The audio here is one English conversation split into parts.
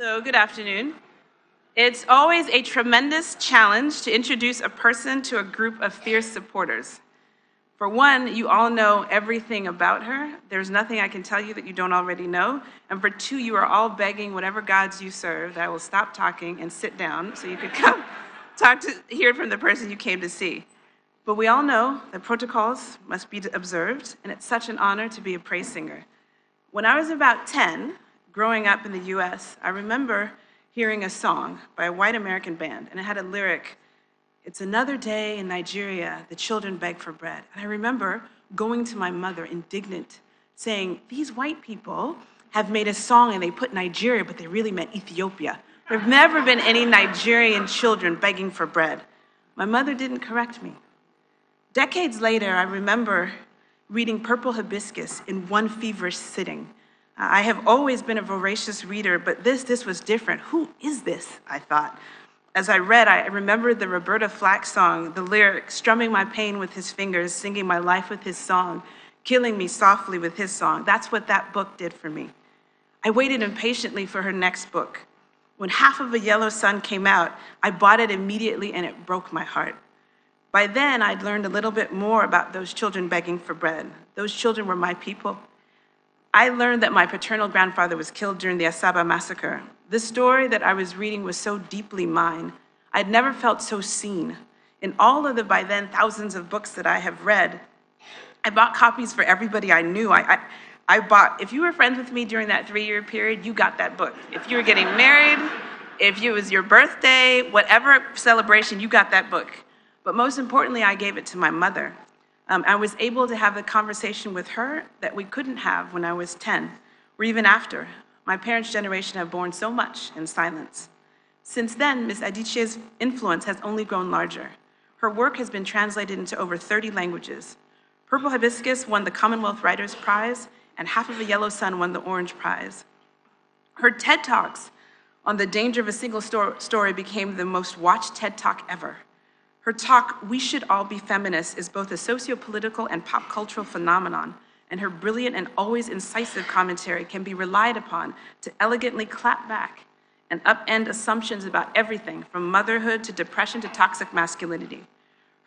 So, good afternoon. It's always a tremendous challenge to introduce a person to a group of fierce supporters. For one, you all know everything about her. There's nothing I can tell you that you don't already know. And for two, you are all begging whatever gods you serve that I will stop talking and sit down so you could come hear from the person you came to see. But we all know that protocols must be observed, and it's such an honor to be a praise singer. When I was about 10, growing up in the US, I remember hearing a song by a white American band, and it had a lyric, "It's another day in Nigeria, the children beg for bread." And I remember going to my mother, indignant, saying, "These white people have made a song and they put Nigeria, but they really meant Ethiopia. There have never been any Nigerian children begging for bread." My mother didn't correct me. Decades later, I remember reading Purple Hibiscus in one feverish sitting. I have always been a voracious reader, but this was different. Who is this, I thought. As I read, I remembered the Roberta Flack song, the lyric, strumming my pain with his fingers, singing my life with his song, killing me softly with his song. That's what that book did for me. I waited impatiently for her next book. When Half of a Yellow Sun came out, I bought it immediately and it broke my heart. By then, I'd learned a little bit more about those children begging for bread. Those children were my people. I learned that my paternal grandfather was killed during the Asaba massacre. The story that I was reading was so deeply mine. I'd never felt so seen. In all of the, by then, thousands of books that I have read, I bought copies for everybody I knew. I bought, if you were friends with me during that 3-year period, you got that book. If you were getting married, if it was your birthday, whatever celebration, you got that book. But most importantly, I gave it to my mother. I was able to have a conversation with her that we couldn't have when I was 10, or even after. My parents' generation have borne so much in silence. Since then, Ms. Adichie's influence has only grown larger. Her work has been translated into over 30 languages. Purple Hibiscus won the Commonwealth Writers' Prize, and Half of a Yellow Sun won the Orange Prize. Her TED Talks on the danger of a single story became the most watched TED Talk ever. Her talk, "We Should All Be Feminists," is both a socio-political and pop cultural phenomenon, and her brilliant and always incisive commentary can be relied upon to elegantly clap back and upend assumptions about everything from motherhood to depression to toxic masculinity.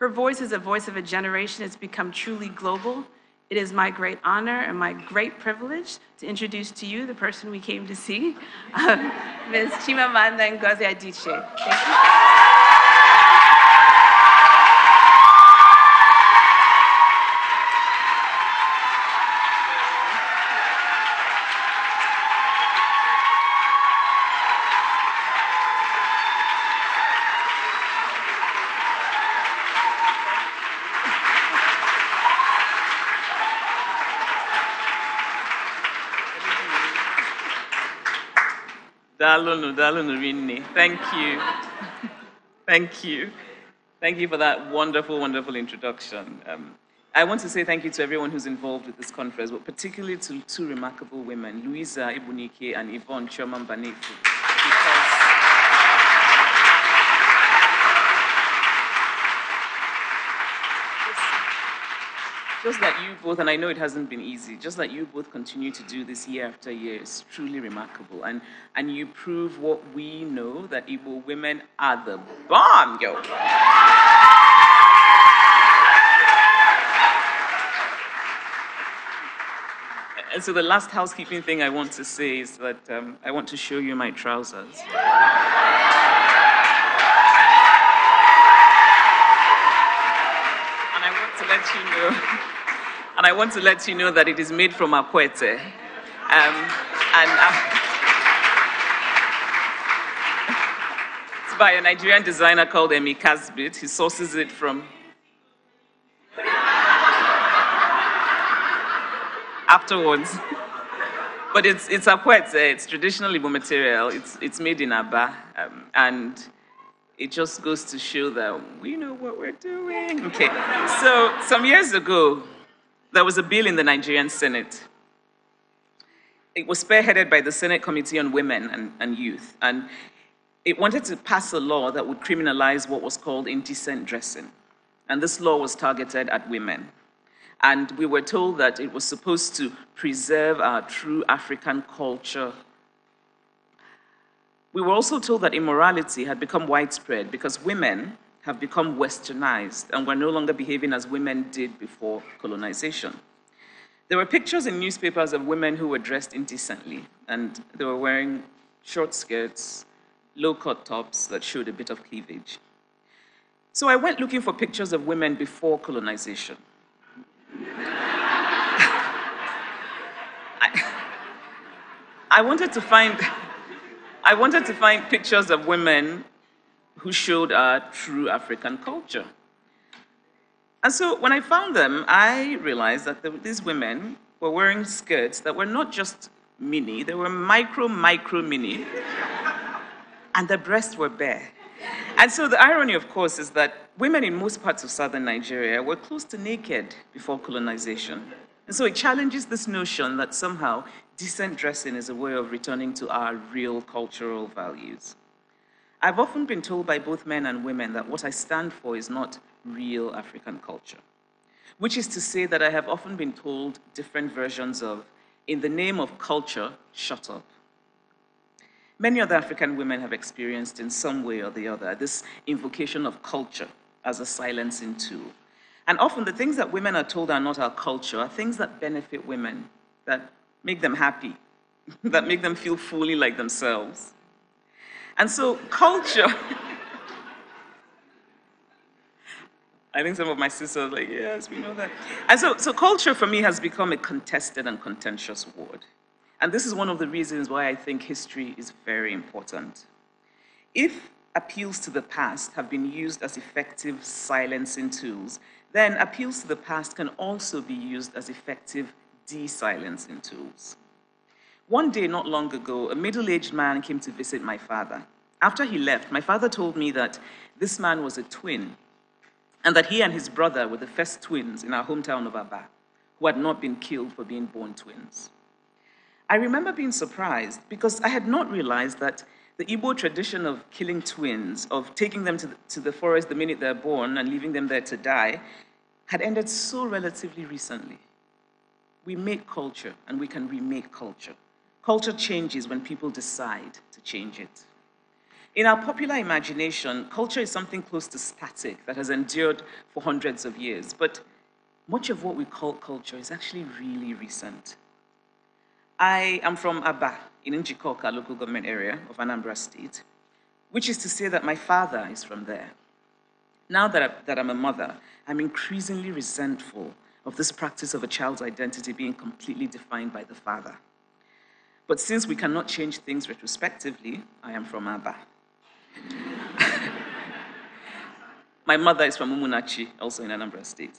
Her voice is a voice of a generation that's become truly global. It is my great honor and my great privilege to introduce to you the person we came to see, Ms. Chimamanda Ngozi Adichie. Thank you. Dalunu Rinne. Thank you. Thank you. Thank you for that wonderful, wonderful introduction. I want to say thank you to everyone who's involved with this conference, but particularly to two remarkable women, Louisa Ibunike and Yvonne Chomambanefu. Just that you both, and I know it hasn't been easy, just that you both continue to do this year after year is truly remarkable. And you prove what we know, that Igbo women are the bomb, yo. And so the last housekeeping thing I want to say is that I want to show you my trousers. And I want to let you know that it is made from akwete. It's by a Nigerian designer called Emi Casbit. He sources it from afterwards. But it's akwete. It's traditional Igbo material. It's made in Aba, and it just goes to show that we know what we're doing. Okay, so some years ago, there was a bill in the Nigerian Senate. It was spearheaded by the Senate Committee on Women and Youth, and it wanted to pass a law that would criminalize what was called indecent dressing. And this law was targeted at women. And we were told that it was supposed to preserve our true African culture. We were also told that immorality had become widespread because women have become westernized and were no longer behaving as women did before colonization. There were pictures in newspapers of women who were dressed indecently, and they were wearing short skirts, low-cut tops that showed a bit of cleavage. So I went looking for pictures of women before colonization. I wanted to find pictures of women who showed our true African culture. And so when I found them, I realized that these women were wearing skirts that were not just mini, they were micro mini, and their breasts were bare. And so the irony, of course, is that women in most parts of southern Nigeria were close to naked before colonization. And so it challenges this notion that somehow decent dressing is a way of returning to our real cultural values. I've often been told by both men and women that what I stand for is not real African culture, which is to say that I have often been told different versions of, in the name of culture, shut up. Many other African women have experienced in some way or the other this invocation of culture as a silencing tool. And often the things that women are told are not our culture are things that benefit women, that make them happy, that make them feel fully like themselves. And so culture, I think some of my sisters are like, yes, we know that. And so culture for me has become a contested and contentious word. And this is one of the reasons why I think history is very important. If appeals to the past have been used as effective silencing tools, then appeals to the past can also be used as effective de-silencing tools. One day, not long ago, a middle-aged man came to visit my father. After he left, my father told me that this man was a twin, and that he and his brother were the first twins in our hometown of Aba, who had not been killed for being born twins. I remember being surprised because I had not realized that the Igbo tradition of killing twins, of taking them to the forest the minute they're born and leaving them there to die, had ended so relatively recently. We make culture, and we can remake culture. Culture changes when people decide to change it. In our popular imagination, culture is something close to static that has endured for hundreds of years, but much of what we call culture is actually really recent. I am from Aba, in Njikoka local government area of Anambra State, which is to say that my father is from there. Now that I'm a mother, I'm increasingly resentful of this practice of a child's identity being completely defined by the father. But since we cannot change things retrospectively, I am from Aba. My mother is from Umunachi, also in Anambra State.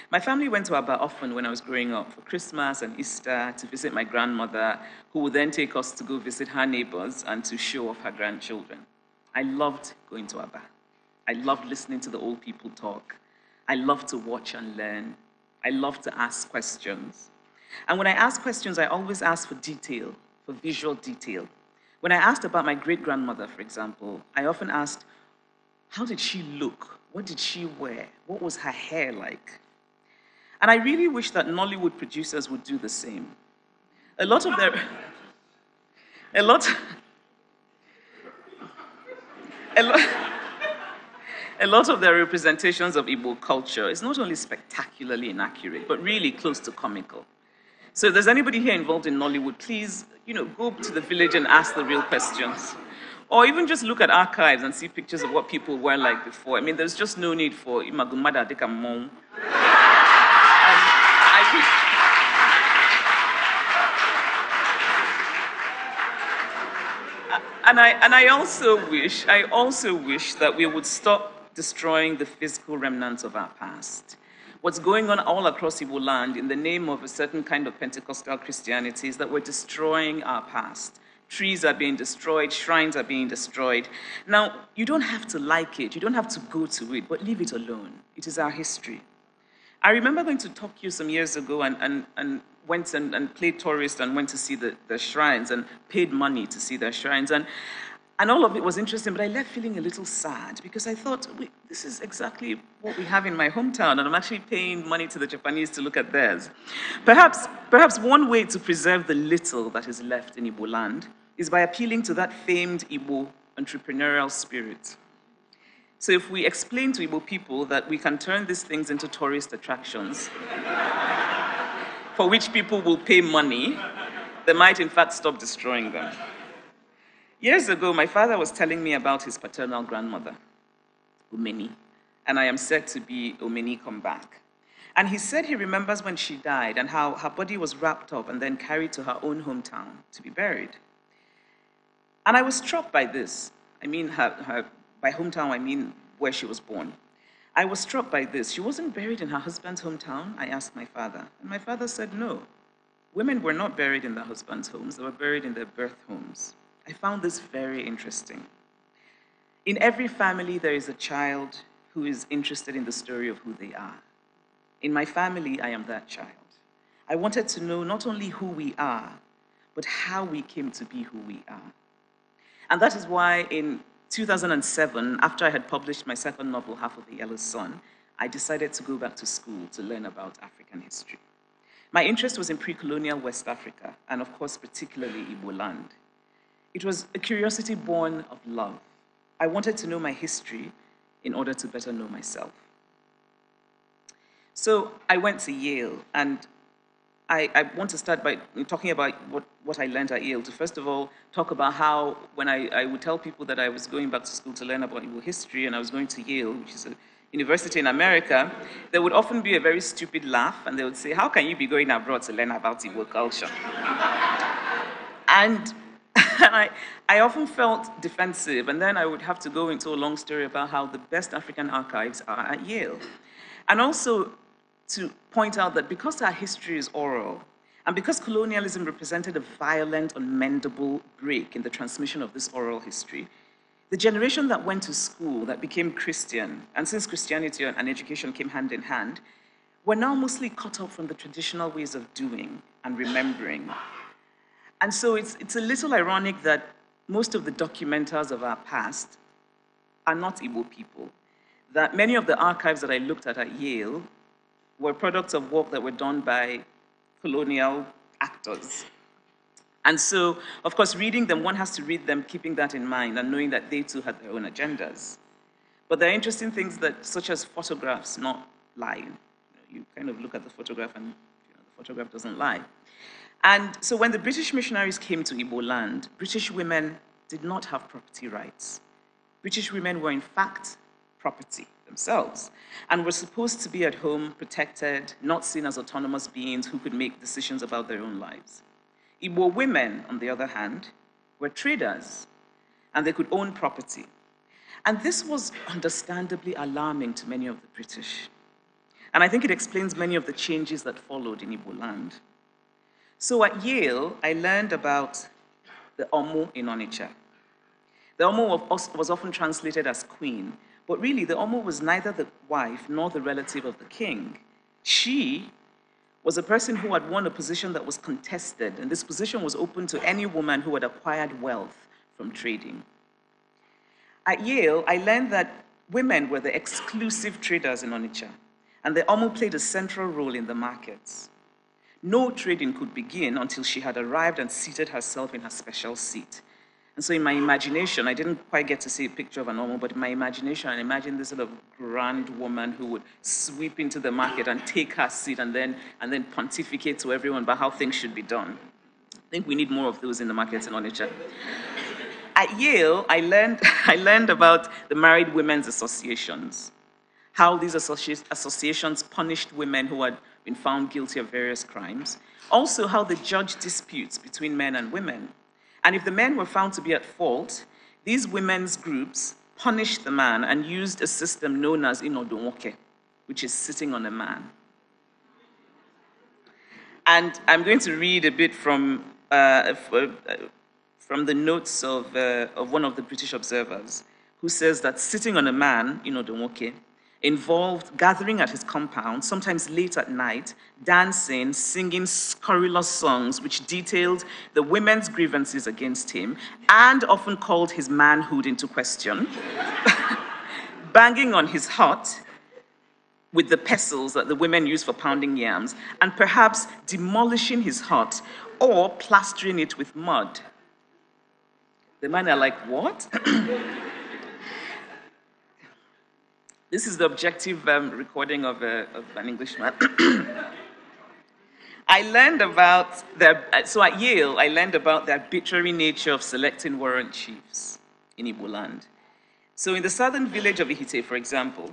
My family went to Aba often when I was growing up for Christmas and Easter to visit my grandmother, who would then take us to go visit her neighbors and to show off her grandchildren. I loved going to Aba. I loved listening to the old people talk. I loved to watch and learn. I loved to ask questions. And when I ask questions, I always ask for detail, for visual detail. When I asked about my great-grandmother, for example, I often asked, how did she look? What did she wear? What was her hair like? And I really wish that Nollywood producers would do the same. A lot of their representations of Igbo culture is not only spectacularly inaccurate, but really close to comical. So if there's anybody here involved in Nollywood, please, go to the village and ask the real questions. Or even just look at archives and see pictures of what people were like before. I mean, there's just no need for Imagumada Dekamon. And I also wish that we would stop destroying the physical remnants of our past. What's going on all across Igbo land in the name of a certain kind of Pentecostal Christianity is that we're destroying our past. Trees are being destroyed, shrines are being destroyed. Now, you don't have to like it, you don't have to go to it, but leave it alone. It is our history. I remember going to Tokyo some years ago and went and played tourist and went to see the shrines and paid money to see their shrines. And all of it was interesting, but I left feeling a little sad because I thought, this is exactly what we have in my hometown, and I'm actually paying money to the Japanese to look at theirs. Perhaps one way to preserve the little that is left in Igbo land is by appealing to that famed Igbo entrepreneurial spirit. So if we explain to Igbo people that we can turn these things into tourist attractions, for which people will pay money, they might in fact stop destroying them. Years ago, my father was telling me about his paternal grandmother, Umeni, and I am said to be Umeni come back. And he said he remembers when she died and how her body was wrapped up and then carried to her own hometown to be buried. And I was struck by this. I mean, by hometown, I mean where she was born. I was struck by this. She wasn't buried in her husband's hometown, I asked my father. And my father said no. Women were not buried in their husbands' homes, they were buried in their birth homes. I found this very interesting. In every family, there is a child who is interested in the story of who they are. In my family, I am that child. I wanted to know not only who we are, but how we came to be who we are. And that is why in 2007, after I had published my second novel, Half of the Yellow Sun, I decided to go back to school to learn about African history. My interest was in pre-colonial West Africa, and of course, particularly Igbo land. It was a curiosity born of love. I wanted to know my history in order to better know myself. So I went to Yale, and I want to start by talking about what I learned at Yale, to first of all talk about how when I would tell people that I was going back to school to learn about Igbo history and I was going to Yale, which is a university in America, there would often be a very stupid laugh, and they would say, how can you be going abroad to learn about Igbo culture? And I often felt defensive, and then I would have to go into a long story about how the best African archives are at Yale. And also to point out that because our history is oral, and because colonialism represented a violent, unmendable break in the transmission of this oral history, the generation that went to school, that became Christian, and since Christianity and education came hand in hand, were now mostly cut off from the traditional ways of doing and remembering. And so it's a little ironic that most of the documenters of our past are not Igbo people, that many of the archives that I looked at Yale were products of work that were done by colonial actors. And so, of course, reading them, one has to read them keeping that in mind and knowing that they too had their own agendas. But there are interesting things that, such as photographs not lie. You kind of look at the photograph and the photograph doesn't lie. And so when the British missionaries came to Igbo land, British women did not have property rights. British women were in fact property themselves and were supposed to be at home, protected, not seen as autonomous beings who could make decisions about their own lives. Igbo women, on the other hand, were traders, and they could own property. And this was understandably alarming to many of the British. And I think it explains many of the changes that followed in Igbo land. So at Yale, I learned about the Omo in Onitsha. The Omo was often translated as queen, but really the Omo was neither the wife nor the relative of the king. She was a person who had won a position that was contested, and this position was open to any woman who had acquired wealth from trading. At Yale, I learned that women were the exclusive traders in Onitsha, and the Omo played a central role in the markets. No trading could begin until she had arrived and seated herself in her special seat. And so in my imagination, I didn't quite get to see a picture of an Omo, but in my imagination, I imagined this sort of grand woman who would sweep into the market and take her seat and then pontificate to everyone about how things should be done. I think we need more of those in the markets in Onitsha. At Yale, I learned about the Married Women's Associations, how these associations punished women who had been found guilty of various crimes, also how they judged disputes between men and women. And if the men were found to be at fault, these women's groups punished the man and used a system known as inodonwoke, which is sitting on a man. And I'm going to read a bit from the notes of one of the British observers, who says that sitting on a man, inodonwoke, involved gathering at his compound, sometimes late at night, dancing, singing scurrilous songs which detailed the women's grievances against him and often called his manhood into question, banging on his hut with the pestles that the women use for pounding yams, and perhaps demolishing his hut or plastering it with mud. The men are like, what? This is the objective recording of an Englishman. I learned about so at Yale, I learned about the arbitrary nature of selecting warrant chiefs in Igbo land. So in the southern village of Ihite, for example,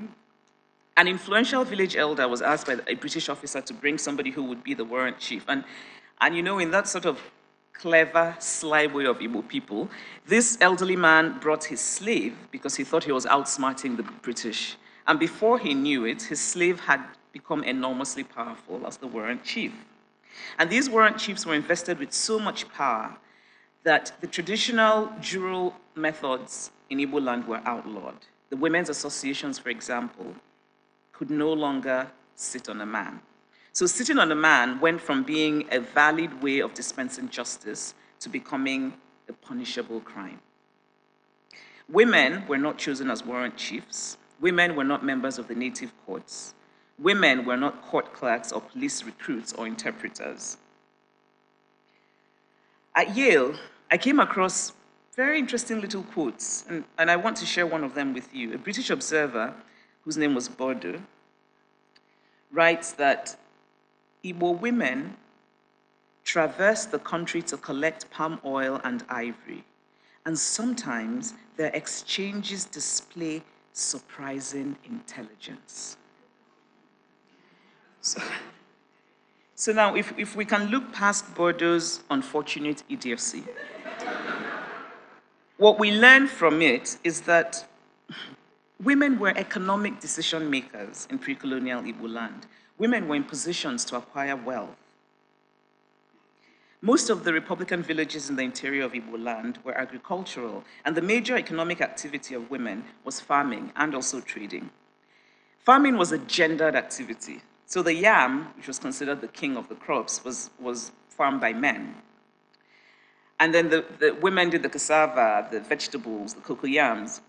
an influential village elder was asked by a British officer to bring somebody who would be the warrant chief. And you know, in that sort of clever, sly way of Igbo people, this elderly man brought his slave because he thought he was outsmarting the British. And before he knew it, his slave had become enormously powerful as the warrant chief. And these warrant chiefs were invested with so much power that the traditional jural methods in Igbo land were outlawed. The women's associations, for example, could no longer sit on a man. So sitting on a man went from being a valid way of dispensing justice to becoming a punishable crime. Women were not chosen as warrant chiefs. Women were not members of the native courts. Women were not court clerks or police recruits or interpreters. At Yale, I came across very interesting little quotes, and I want to share one of them with you. A British observer, whose name was Bordeaux, writes that Igbo women traverse the country to collect palm oil and ivory, and sometimes their exchanges display surprising intelligence. So now, if we can look past Bordeaux's unfortunate idiocy, what we learn from it is that women were economic decision makers in pre-colonial Igbo land. Women were in positions to acquire wealth. Most of the Republican villages in the interior of Igbo land were agricultural, and the major economic activity of women was farming and also trading. Farming was a gendered activity. So the yam, which was considered the king of the crops, was farmed by men. And then the women did the cassava, the vegetables, the cocoyams.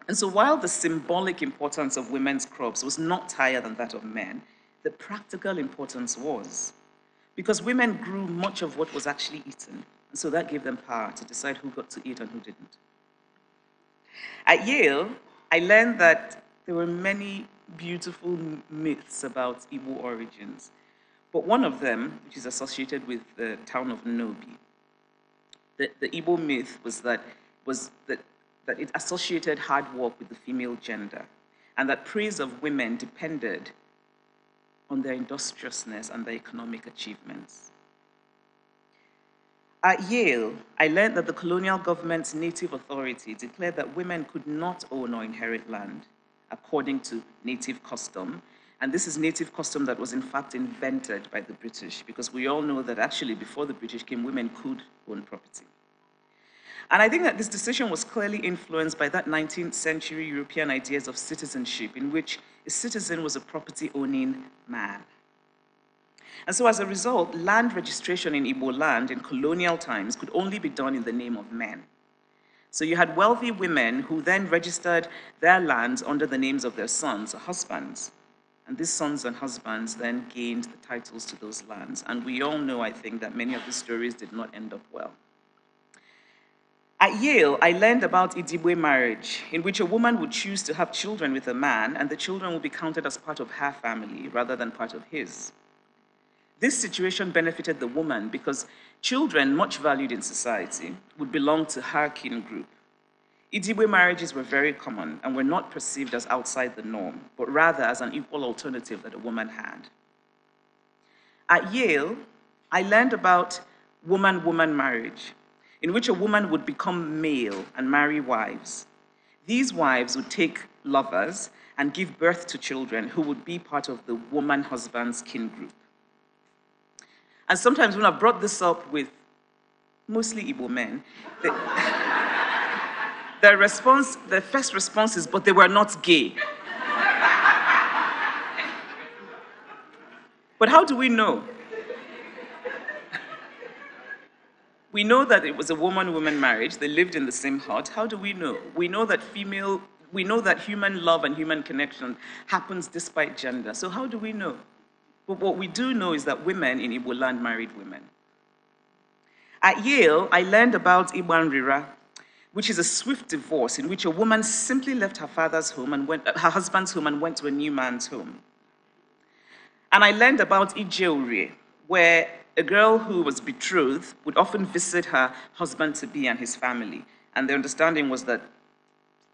And so while the symbolic importance of women's crops was not higher than that of men, the practical importance was. Because women grew much of what was actually eaten. And so that gave them power to decide who got to eat and who didn't. At Yale, I learned that there were many beautiful myths about Igbo origins. But one of them, which is associated with the town of Nobi, the Igbo myth was that it associated hard work with the female gender, and that praise of women depended on their industriousness and their economic achievements. At Yale, I learned that the colonial government's native authority declared that women could not own or inherit land according to native custom. And this is native custom that was in fact invented by the British, because we all know that actually before the British came, women could own property. And I think that this decision was clearly influenced by that 19th century European ideas of citizenship, in which a citizen was a property-owning man. And so as a result, land registration in Igbo land in colonial times could only be done in the name of men. So you had wealthy women who then registered their lands under the names of their sons or husbands. And these sons and husbands then gained the titles to those lands. And we all know, I think, that many of the stories did not end up well. At Yale, I learned about Idibwe marriage, in which a woman would choose to have children with a man, and the children would be counted as part of her family rather than part of his. This situation benefited the woman because children, much valued in society, would belong to her kin group. Idibwe marriages were very common and were not perceived as outside the norm, but rather as an equal alternative that a woman had. At Yale, I learned about woman-woman marriage, in which a woman would become male and marry wives. These wives would take lovers and give birth to children who would be part of the woman husband's kin group. And sometimes when I brought this up with mostly Igbo men, the first response is, but they were not gay. But how do we know? We know that it was a woman-woman marriage. They lived in the same hut. How do we know? We know that human love and human connection happens despite gender. So how do we know? But what we do know is that women in Igbo land married women. At Yale, I learned about Igbo Rira, which is a swift divorce in which a woman simply left her father's home and her husband's home and went to a new man's home. And I learned about Ijeure, where a girl who was betrothed would often visit her husband-to-be and his family. And the understanding was that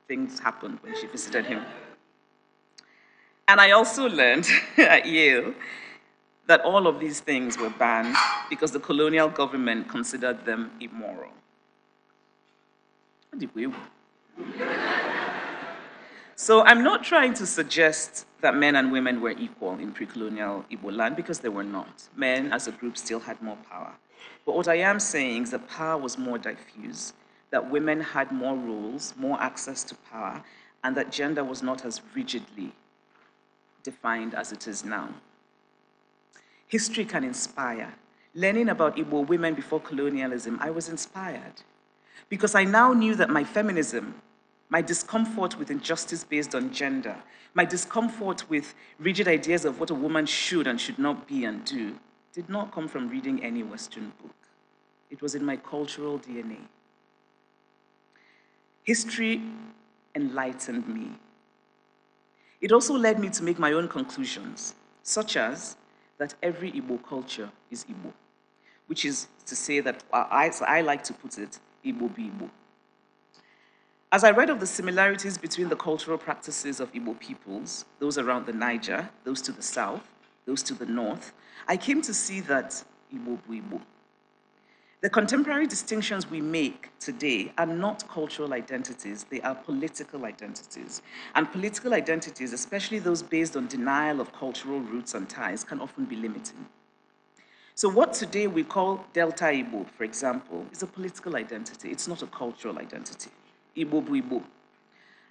things happened when she visited him. And I also learned at Yale that all of these things were banned because the colonial government considered them immoral. So I'm not trying to suggest that men and women were equal in pre-colonial Igbo land, because they were not. Men as a group still had more power. But what I am saying is that power was more diffuse, that women had more roles, more access to power, and that gender was not as rigidly defined as it is now. History can inspire. Learning about Igbo women before colonialism, I was inspired because I now knew that my feminism, my discomfort with injustice based on gender, my discomfort with rigid ideas of what a woman should and should not be and do, did not come from reading any Western book. It was in my cultural DNA. History enlightened me. It also led me to make my own conclusions, such as that every Igbo culture is Igbo, which is to say that, as I like to put it, Igbo be Igbo. As I read of the similarities between the cultural practices of Igbo peoples, those around the Niger, those to the south, those to the north, I came to see that Igbo bu Igbo. The contemporary distinctions we make today are not cultural identities, they are political identities. And political identities, especially those based on denial of cultural roots and ties, can often be limiting. So what today we call Delta Igbo, for example, is a political identity. It's not a cultural identity. Igbo bu Igbo.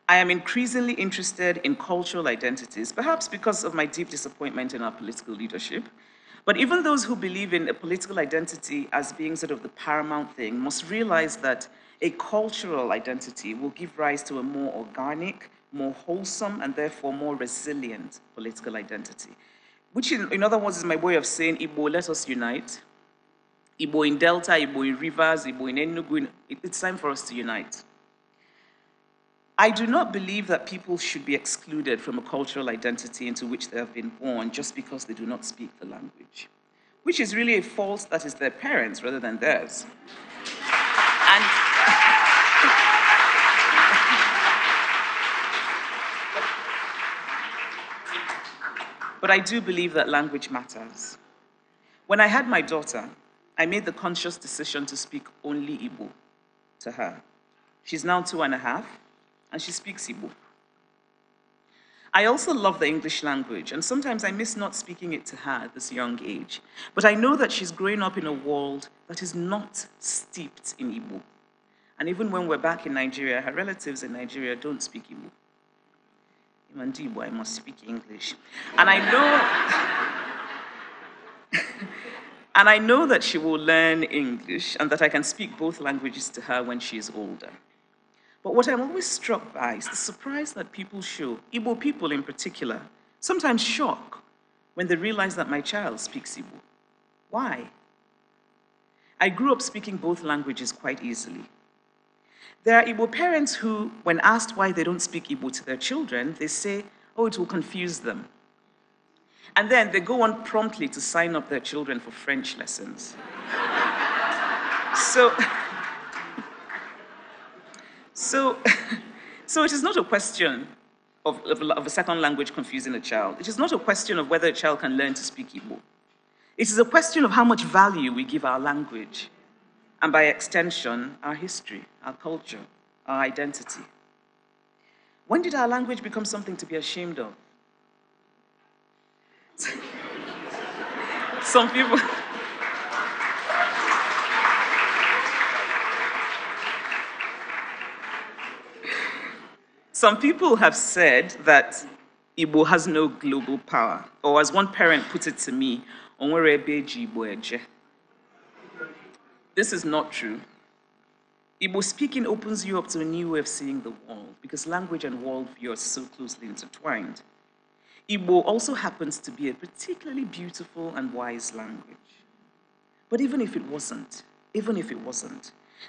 I am increasingly interested in cultural identities, perhaps because of my deep disappointment in our political leadership. But even those who believe in a political identity as being sort of the paramount thing must realize that a cultural identity will give rise to a more organic, more wholesome, and therefore more resilient political identity. Which, in other words, is my way of saying, Igbo, let us unite. Igbo in Delta, Igbo in Rivers, Igbo in Enugu, it's time for us to unite. I do not believe that people should be excluded from a cultural identity into which they have been born just because they do not speak the language, which is really a fault that is their parents rather than theirs. But I do believe that language matters. When I had my daughter, I made the conscious decision to speak only Igbo to her. She's now 2.5, and she speaks Igbo. I also love the English language, and sometimes I miss not speaking it to her at this young age. But I know that she's growing up in a world that is not steeped in Igbo. And even when we're back in Nigeria, her relatives in Nigeria don't speak Igbo. I must speak English. And I know that she will learn English and that I can speak both languages to her when she is older. But what I'm always struck by is the surprise that people show, Igbo people in particular, sometimes shock when they realize that my child speaks Igbo. Why? I grew up speaking both languages quite easily. There are Igbo parents who, when asked why they don't speak Igbo to their children, they say, oh, it will confuse them. And then they go on promptly to sign up their children for French lessons. So it is not a question of a second language confusing a child. It is not a question of whether a child can learn to speak Igbo. It is a question of how much value we give our language, and by extension, our history, our culture, our identity. When did our language become something to be ashamed of? Some people have said that Igbo has no global power, or as one parent put it to me, "Onwere ebe eji Igbo eje." This is not true. Igbo speaking opens you up to a new way of seeing the world because language and worldview are so closely intertwined. Igbo also happens to be a particularly beautiful and wise language. But even if it wasn't,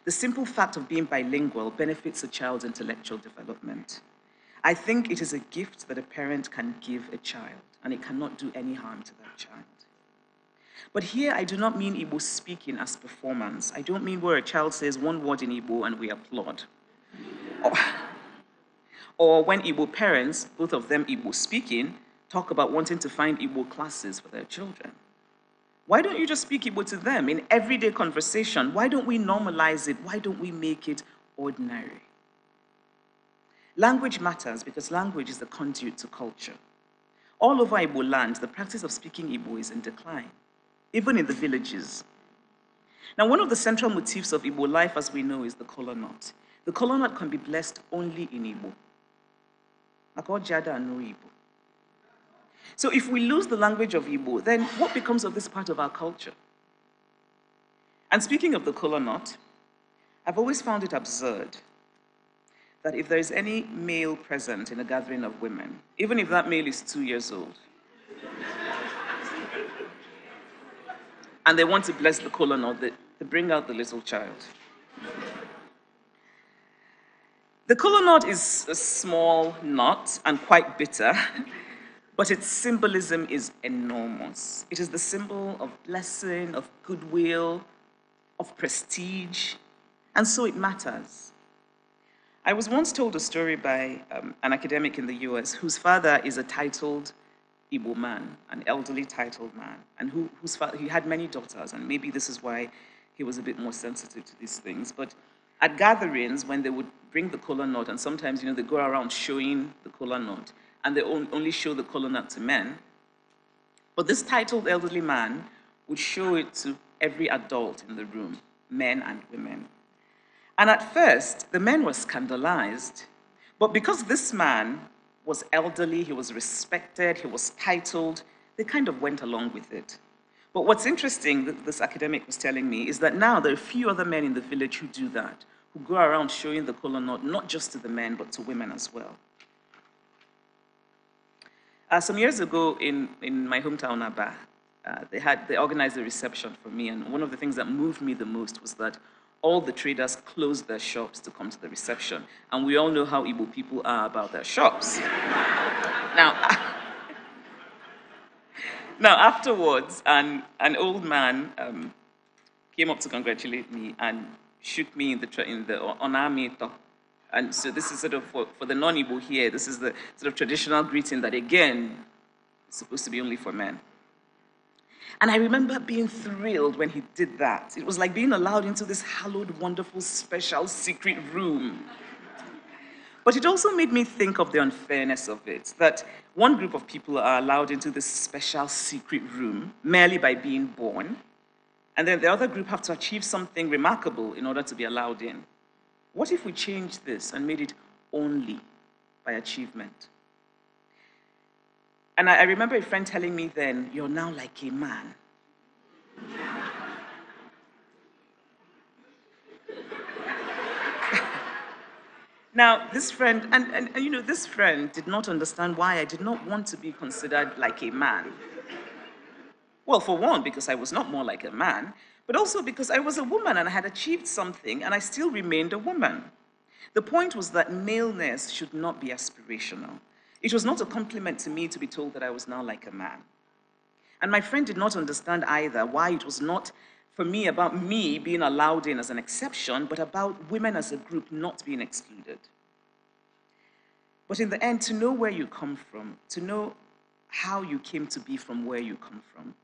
The simple fact of being bilingual benefits a child's intellectual development. I think it is a gift that a parent can give a child, and it cannot do any harm to that child. But here I do not mean Igbo speaking as performance. I don't mean where a child says one word in Igbo and we applaud. Or when Igbo parents, both of them Igbo speaking, talk about wanting to find Igbo classes for their children. Why don't you just speak Igbo to them in everyday conversation? Why don't we normalize it? Why don't we make it ordinary? Language matters because language is the conduit to culture. All over Igbo land, the practice of speaking Igbo is in decline, even in the villages. Now, one of the central motifs of Igbo life, as we know, is the kola nut. The kola nut can be blessed only in Igbo. Akojada no Igbo. So if we lose the language of Igbo, then what becomes of this part of our culture? And speaking of the kola nut, I've always found it absurd that if there is any male present in a gathering of women, even if that male is 2 years old, and they want to bless the kola nut, they bring out the little child. The kola nut is a small nut and quite bitter, but its symbolism is enormous. It is the symbol of blessing, of goodwill, of prestige, and so it matters. I was once told a story by an academic in the US whose father is a titled Igbo man, an elderly titled man, and whose father, he had many daughters, and maybe this is why he was a bit more sensitive to these things. But at gatherings, when they would bring the kola nut, and sometimes, they go around showing the kola nut, and they only show the kola nut to men. But this titled elderly man would show it to every adult in the room, men and women. And at first, the men were scandalized. But because this man was elderly, he was respected, he was titled, they kind of went along with it. But what's interesting, that this academic was telling me, is that now there are a few other men in the village who do that, who go around showing the kola nut, not just to the men, but to women as well. Some years ago in my hometown, Aba, they organized a reception for me, and one of the things that moved me the most was that all the traders closed their shops to come to the reception. And we all know how Igbo people are about their shops. Now afterwards, an old man came up to congratulate me and shook me in the onamito. And so this is sort of, for the non-Igbo here, this is the sort of traditional greeting that, again, is supposed to be only for men. And I remember being thrilled when he did that. It was like being allowed into this hallowed, wonderful, special, secret room. But it also made me think of the unfairness of it, that one group of people are allowed into this special, secret room merely by being born, and then the other group have to achieve something remarkable in order to be allowed in. What if we changed this and made it only by achievement? And I remember a friend telling me then, "You're now like a man." Now, this friend, and this friend did not understand why I did not want to be considered like a man. Well, for one, because I was not more like a man, but also because I was a woman and I had achieved something and I still remained a woman. The point was that maleness should not be aspirational. It was not a compliment to me to be told that I was now like a man. And my friend did not understand either why it was not, for me, about me being allowed in as an exception, but about women as a group not being excluded. But in the end, to know where you come from, to know how you came to be from where you come from,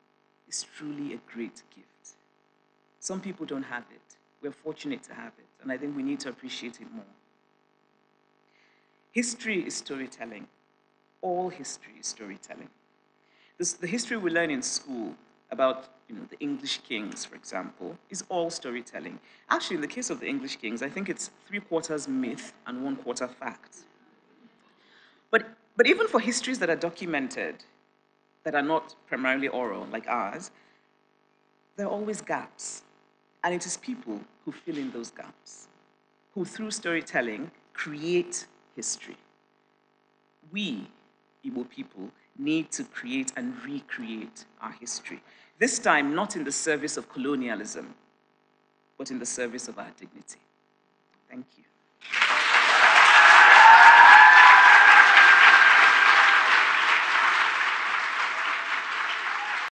is truly a great gift. Some people don't have it. We're fortunate to have it, and I think we need to appreciate it more. History is storytelling. All history is storytelling. The history we learn in school about the English kings, for example, is all storytelling. Actually, in the case of the English kings, I think it's 3/4 myth and 1/4 fact. But even for histories that are documented, that are not primarily oral, like ours, there are always gaps. And it is people who fill in those gaps, who through storytelling create history. We, Igbo people, need to create and recreate our history. This time, not in the service of colonialism, but in the service of our dignity. Thank you.